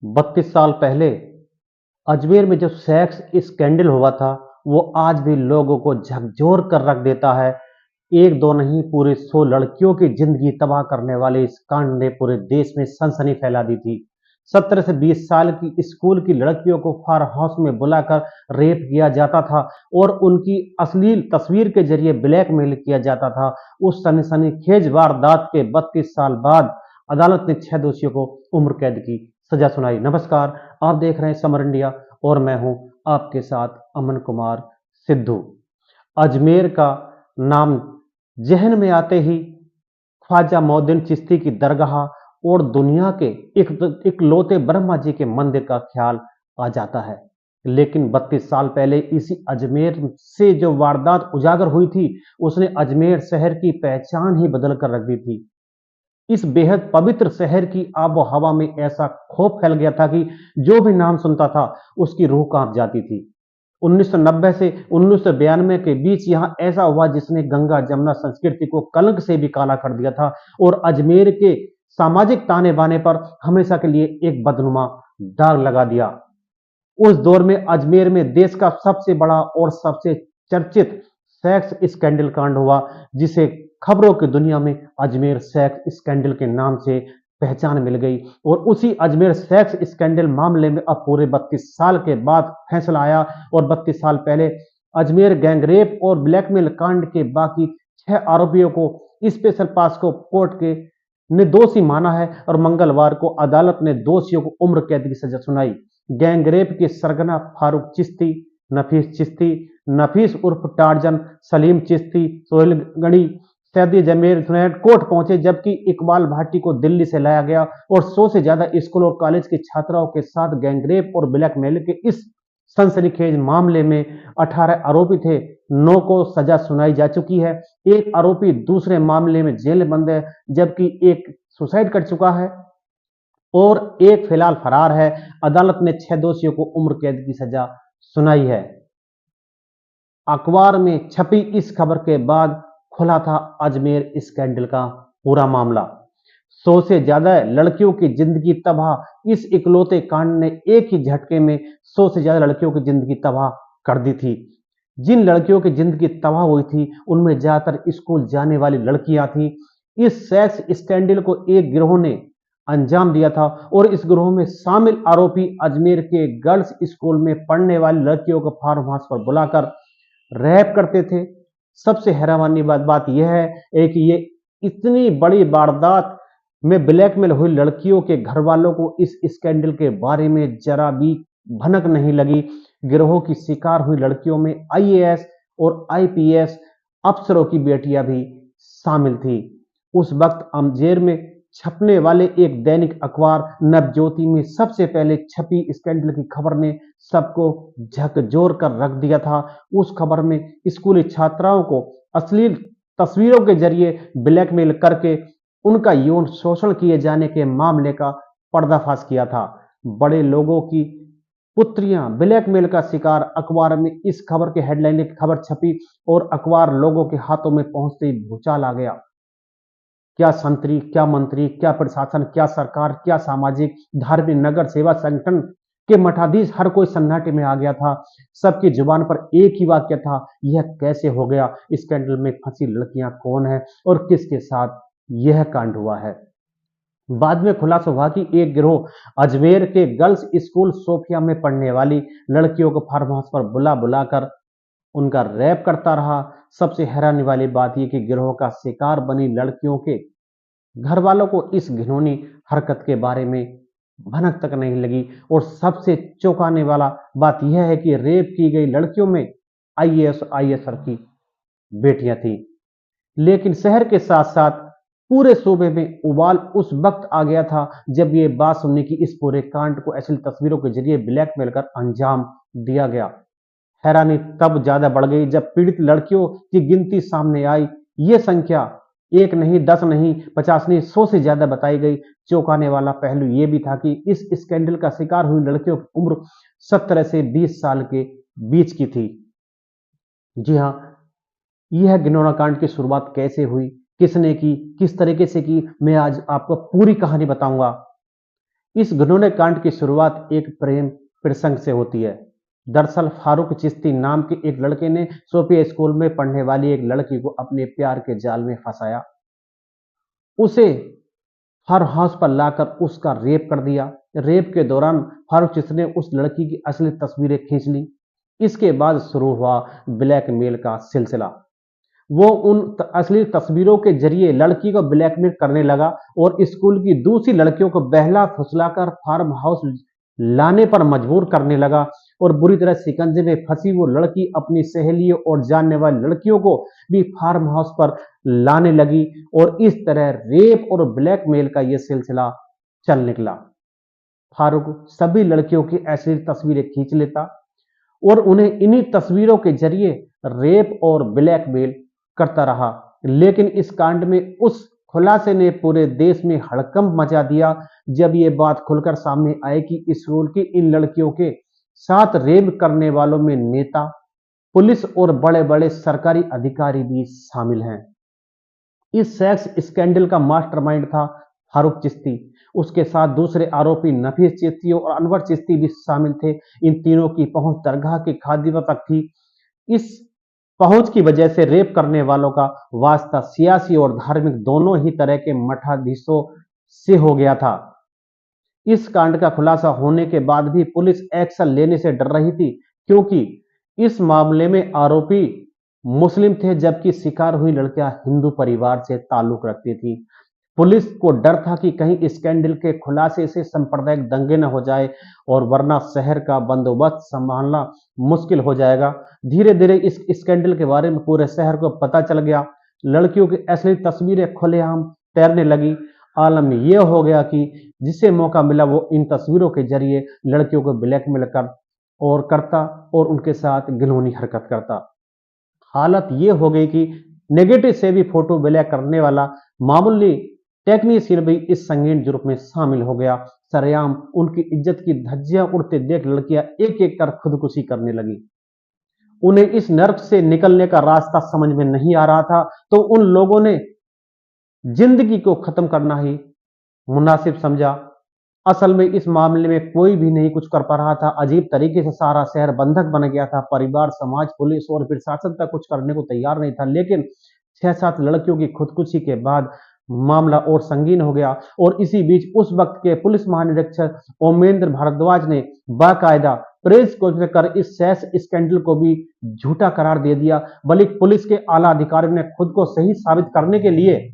32 साल पहले अजमेर में जो सेक्स स्कैंडल हुआ था, वो आज भी लोगों को झकझोर कर रख देता है। एक दो नहीं, पूरे 100 लड़कियों की जिंदगी तबाह करने वाले इस कांड ने पूरे देश में सनसनी फैला दी थी। 17 से 20 साल की स्कूल की लड़कियों को फार हाउस में बुलाकर रेप किया जाता था और उनकी अश्लील तस्वीर के जरिए ब्लैकमेल किया जाता था। उस सनसनीखेज वारदात के 32 साल बाद अदालत ने 6 दोषियों को उम्र कैद की सजा सुनाई। नमस्कार, आप देख रहे हैं समर इंडिया और मैं हूं आपके साथ अमन कुमार सिद्धू। अजमेर का नाम जहन में आते ही ख्वाजा मोहद्दीन चिश्ती की दरगाह और दुनिया के इकलौते ब्रह्मा जी के मंदिर का ख्याल आ जाता है। लेकिन 32 साल पहले इसी अजमेर से जो वारदात उजागर हुई थी, उसने अजमेर शहर की पहचान ही बदल कर रख दी थी। इस बेहद पवित्र शहर की आबो हवा में ऐसा खौफ फैल गया था कि जो भी नाम सुनता था उसकी रूह कांप जाती थी। 1990 से 1992 के बीच यहाँ ऐसा हुआ जिसने गंगा जमुना संस्कृति को कलंक से भी काला कर दिया था और अजमेर के सामाजिक ताने बाने पर हमेशा के लिए एक बदनुमा दाग लगा दिया। उस दौर में अजमेर में देश का सबसे बड़ा और सबसे चर्चित सेक्स स्कैंडल कांड हुआ, जिसे खबरों की दुनिया में अजमेर सेक्स स्कैंडल के नाम से पहचान मिल गई। और उसी अजमेर सेक्स स्कैंडल मामले में अब पूरे 32 साल के बाद फैसला आया और 32 साल पहले अजमेर गैंगरेप और ब्लैकमेल कांड के बाकी 6 आरोपियों को स्पेशल पास्को कोर्ट के ने दोषी माना है और मंगलवार को अदालत ने दोषियों को उम्र कैद की सजा सुनाई। गैंगरेप के सरगना फारूक चिश्ती, नफीस चिश्ती, नफीस उर्फ टार्जन, सलीम चिश्ती, सोहेल गणी, सैदी जमीर जुनैद कोर्ट पहुंचे, जबकि इकबाल भाटी को दिल्ली से लाया गया और 100 से ज्यादा स्कूल और कॉलेज की छात्राओं के साथ गैंगरेप और ब्लैकमेल के इस सनसनीखेज मामले में 18 आरोपी थे। 9 को सजा सुनाई जा चुकी है। एक आरोपी दूसरे मामले में जेल में बंद है, जबकि एक सुसाइड कर चुका है और एक फिलहाल फरार है। अदालत ने 6 दोषियों को उम्र कैद की सजा सुनाई है। अखबार में छपी इस खबर के बाद खुला था अजमेर स्कैंडल का पूरा मामला। 100 से ज्यादा लड़कियों की जिंदगी तबाह, इस इकलौते कांड ने एक ही झटके में 100 से ज्यादा लड़कियों की जिंदगी तबाह कर दी थी। जिन लड़कियों की जिंदगी तबाह हुई थी उनमें ज्यादातर स्कूल जाने वाली लड़कियां थी। इस सेक्स स्कैंडल को एक गिरोह ने अंजाम दिया था और इस गिरोह में शामिल आरोपी अजमेर के गर्ल्स स्कूल में पढ़ने वाली लड़कियों को फार्म हाउस पर बुलाकर रैप करते थे। सबसे हैरानी बात यह है कि ये इतनी बड़ी वारदात में ब्लैकमेल हुई लड़कियों के घर वालों को इस स्कैंडल के बारे में जरा भी भनक नहीं लगी। गिरोह की शिकार हुई लड़कियों में आईएएस और आईपीएस अफसरों की बेटियां भी शामिल थी। उस वक्त अमजेर में छपने वाले एक दैनिक अखबार नवज्योति में सबसे पहले छपी स्कैंडल की खबर ने सबको झकझोर कर रख दिया था। उस खबर में स्कूली छात्राओं को अश्लील तस्वीरों के जरिए ब्लैकमेल करके उनका यौन शोषण किए जाने के मामले का पर्दाफाश किया था। बड़े लोगों की पुत्रियां ब्लैकमेल का शिकार, अखबार में इस खबर के हेडलाइन की खबर छपी और अखबार लोगों के हाथों में पहुंचते ही भूचाल आ गया। क्या संतरी, क्या मंत्री, क्या प्रशासन, क्या सरकार, क्या सामाजिक धार्मिक नगर सेवा संगठन के मठाधीश, हर कोई सन्नाटे में आ गया था। सबकी जुबान पर एक ही वाक्य था, यह कैसे हो गया? स्कैंडल में फंसी लड़कियां कौन है और किसके साथ यह कांड हुआ है? बाद में खुलासा हुआ कि एक गिरोह अजमेर के गर्ल्स स्कूल सोफिया में पढ़ने वाली लड़कियों को फार्म हाउस पर बुला बुलाकर उनका रैप करता रहा। सबसे हैरानी वाली बात यह कि गिरोह का शिकार बनी लड़कियों के घर वालों को इस घिनौनी हरकत के बारे में भनक तक नहीं लगी और सबसे चौंकाने वाला बात यह है कि रेप की गई लड़कियों में आईएएस और आईएसआर की बेटियां थी। लेकिन शहर के साथ साथ पूरे सूबे में उबाल उस वक्त आ गया था जब ये बात सुनने की इस पूरे कांड को अश्लील तस्वीरों के जरिए ब्लैकमेल कर अंजाम दिया गया। हैरानी तब ज्यादा बढ़ गई जब पीड़ित लड़कियों की गिनती सामने आई। ये संख्या एक नहीं, 10 नहीं, 50 नहीं, 100 से ज्यादा बताई गई। चौंकाने वाला पहलू यह भी था कि इस स्कैंडल का शिकार हुई लड़कियों की उम्र 17 से 20 साल के बीच की थी। जी हाँ, यह घिनौना कांड की शुरुआत कैसे हुई, किसने की, किस तरीके से की, मैं आज आपको पूरी कहानी बताऊंगा। इस घिनौने कांड की शुरुआत एक प्रेम प्रसंग से होती है। दरअसल फारूक चिश्ती नाम के एक लड़के ने सोफिया स्कूल में पढ़ने वाली एक लड़की को अपने प्यार के जाल में फंसाया। उसे फार्म हाउस पर लाकर उसका रेप कर दिया। रेप के दौरान फारूक चिश्ती ने उस लड़की की असली तस्वीरें खींच ली। इसके बाद शुरू हुआ ब्लैकमेल का सिलसिला। वो उन असली तस्वीरों के जरिए लड़की को ब्लैकमेल करने लगा और स्कूल की दूसरी लड़कियों को बहला फुसलाकर फार्म हाउस लाने पर मजबूर करने लगा और बुरी तरह शिकंजे में फंसी वो लड़की अपनी सहेलियों और जानने वाली लड़कियों को भी फार्म हाउस पर लाने लगी और इस तरह रेप और ब्लैकमेल का यह सिलसिला चल निकला। फारूक सभी लड़कियों की ऐसी तस्वीरें खींच लेता और उन्हें इन्हीं तस्वीरों के जरिए रेप और ब्लैकमेल करता रहा। लेकिन इस कांड में उस खुलासे ने पूरे देश में हड़कंप मचा दिया जब ये बात खुलकर सामने आई कि स्कूल की इन लड़कियों के साथ रेप करने वालों में नेता, पुलिस और बड़े-बड़े सरकारी अधिकारी भी शामिल हैं। इस सेक्स स्कैंडल का मास्टरमाइंड था फारूक चिश्ती। उसके साथ दूसरे आरोपी नफीस चिश्ती और अनवर चिश्ती भी शामिल थे। इन तीनों की पहुंच दरगाह के खादिमों तक थी। इस पहुंच की वजह से रेप करने वालों का वास्ता सियासी और धार्मिक दोनों ही तरह के मठाधीशों से हो गया था। इस कांड का खुलासा होने के बाद भी पुलिस एक्शन लेने से डर रही थी क्योंकि इस मामले में आरोपी मुस्लिम थे जबकि शिकार हुई लड़कियां हिंदू परिवार से ताल्लुक रखती थी। पुलिस को डर था कि कहीं स्कैंडल के खुलासे से सांप्रदायिक दंगे न हो जाए और वरना शहर का बंदोबस्त संभालना मुश्किल हो जाएगा। धीरे धीरे इस स्कैंडल के बारे में पूरे शहर को पता चल गया। लड़कियों की असली तस्वीरें खुलेआम तैरने लगी। आलम यह हो गया कि जिसे मौका मिला वो इन तस्वीरों के जरिए लड़कियों को ब्लैकमेल करता और उनके साथ घिनौनी हरकत करता। हालत ये हो गई कि नेगेटिव से भी फोटो ब्लैक करने वाला मामूली टेक्नीशियन भी इस संगीन जुर्म में शामिल हो गया। सरेआम उनकी इज्जत की धज्जियां उड़ते देख लड़कियां एक एक कर खुदकुशी करने लगी। उन्हें इस नर्क से निकलने का रास्ता समझ में नहीं आ रहा था तो उन लोगों ने जिंदगी को खत्म करना ही मुनासिब समझा। असल में इस मामले में कोई भी नहीं कुछ कर पा रहा था। अजीब तरीके से सारा शहर बंधक बन गया था। परिवार, समाज, पुलिस और प्रशासन तक कुछ करने को तैयार नहीं था। लेकिन 6-7 लड़कियों की खुदकुशी के बाद मामला और संगीन हो गया और इसी बीच उस वक्त के पुलिस महानिरीक्षक ओमेंद्र भारद्वाज ने बाकायदा प्रेस कॉन्फ्रेंस कर इस सेक्स स्कैंडल को भी झूठा करार दे दिया। बल्कि पुलिस के आला अधिकारियों ने खुद को सही साबित करने के लिए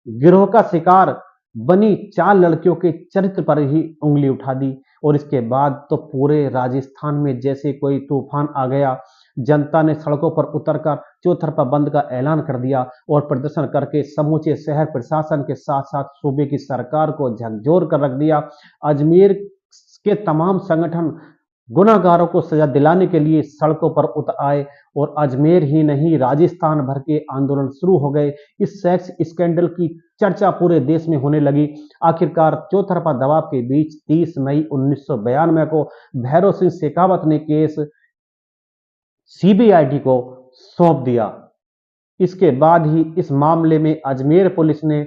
गिरोह का शिकार बनी 4 लड़कियों के चरित्र पर ही उंगली उठा दी और इसके बाद तो पूरे राजस्थान में जैसे कोई तूफान आ गया। जनता ने सड़कों पर उतरकर चौतरफा बंद का ऐलान कर दिया और प्रदर्शन करके समूचे शहर प्रशासन के साथ साथ सूबे की सरकार को झकझोर कर रख दिया। अजमेर के तमाम संगठन गुनाहगारों को सजा दिलाने के लिए सड़कों पर उतर आए और अजमेर ही नहीं राजस्थान भर के आंदोलन शुरू हो गए। इस सेक्स स्कैंडल की चर्चा पूरे देश में होने लगी। आखिरकार चौतरफा दबाव के बीच 30 मई 1992 को भैरव सिंह शेखावत ने केस सीबीआईडी को सौंप दिया। इसके बाद ही इस मामले में अजमेर पुलिस ने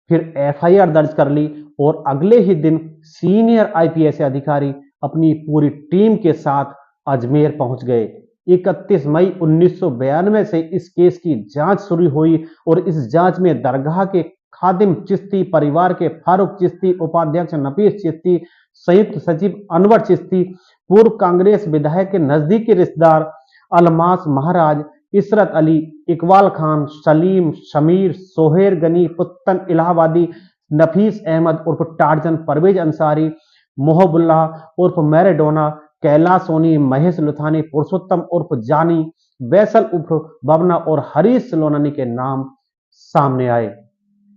फिर एफआईआर दर्ज कर ली और अगले ही दिन सीनियर आईपीएस अधिकारी अपनी पूरी टीम के साथ अजमेर पहुंच गए। 31 मई 1992 से इस केस की जांच शुरू हुई और इस जांच में दरगाह के खादिम चिश्ती परिवार के फारूक चिश्ती, उपाध्यक्ष नफीस चिश्ती, संयुक्त सचिव अनवर चिश्ती, पूर्व कांग्रेस विधायक के नजदीकी रिश्तेदार अलमास महाराज, इशरत अली, इकबाल खान, सलीम, शमीर, सोहेर गनी, पुत्तन इलाहाबादी, नफीस अहमद उर्फ टार्जन, परवेज अंसारी, मोहबुल्लाह उर्फ मैराडोना, कैलाश सोनी, महेश लुथानी, पुरुषोत्तम उर्फ जानी, बैसल उर्फ बबना और हरीश लोनानी के नाम सामने आए।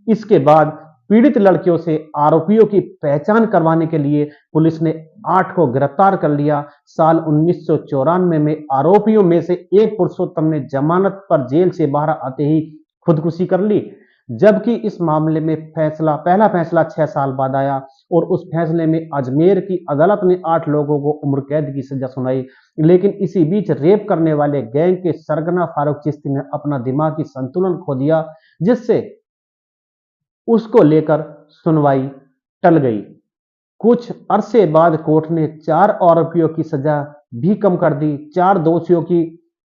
इसके बाद पीड़ित लड़कियों से आरोपियों की पहचान करवाने के लिए पुलिस ने 8 को गिरफ्तार कर लिया। साल 1994 में आरोपियों में से एक पुरुषोत्तम ने जमानत पर जेल से बाहर आते ही खुदकुशी कर ली, जबकि इस मामले में पहला फैसला 6 साल बाद आया और उस फैसले में अजमेर की अदालत ने 8 लोगों को उम्र कैद की सजा सुनाई। लेकिन इसी बीच रेप करने वाले गैंग के सरगना फारूक चिश्ती ने अपना दिमागी संतुलन खो दिया, जिससे उसको लेकर सुनवाई टल गई। कुछ अरसे बाद कोर्ट ने 4 आरोपियों की सजा भी कम कर दी। 4 दोषियों की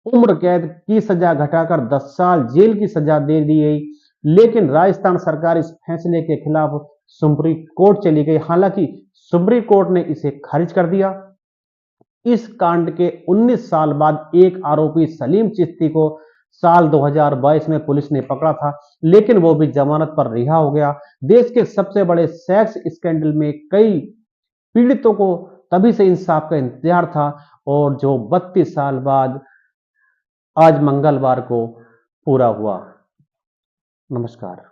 उम्र कैद की सजा घटाकर 10 साल जेल की सजा दे दी गई। लेकिन राजस्थान सरकार इस फैसले के खिलाफ सुप्रीम कोर्ट चली गई। हालांकि सुप्रीम कोर्ट ने इसे खारिज कर दिया। इस कांड के 19 साल बाद एक आरोपी सलीम चिश्ती को साल 2022 में पुलिस ने पकड़ा था, लेकिन वो भी जमानत पर रिहा हो गया। देश के सबसे बड़े सेक्स स्कैंडल में कई पीड़ितों को तभी से इंसाफ का इंतजार था, और जो 32 साल बाद आज मंगलवार को पूरा हुआ। नमस्कार।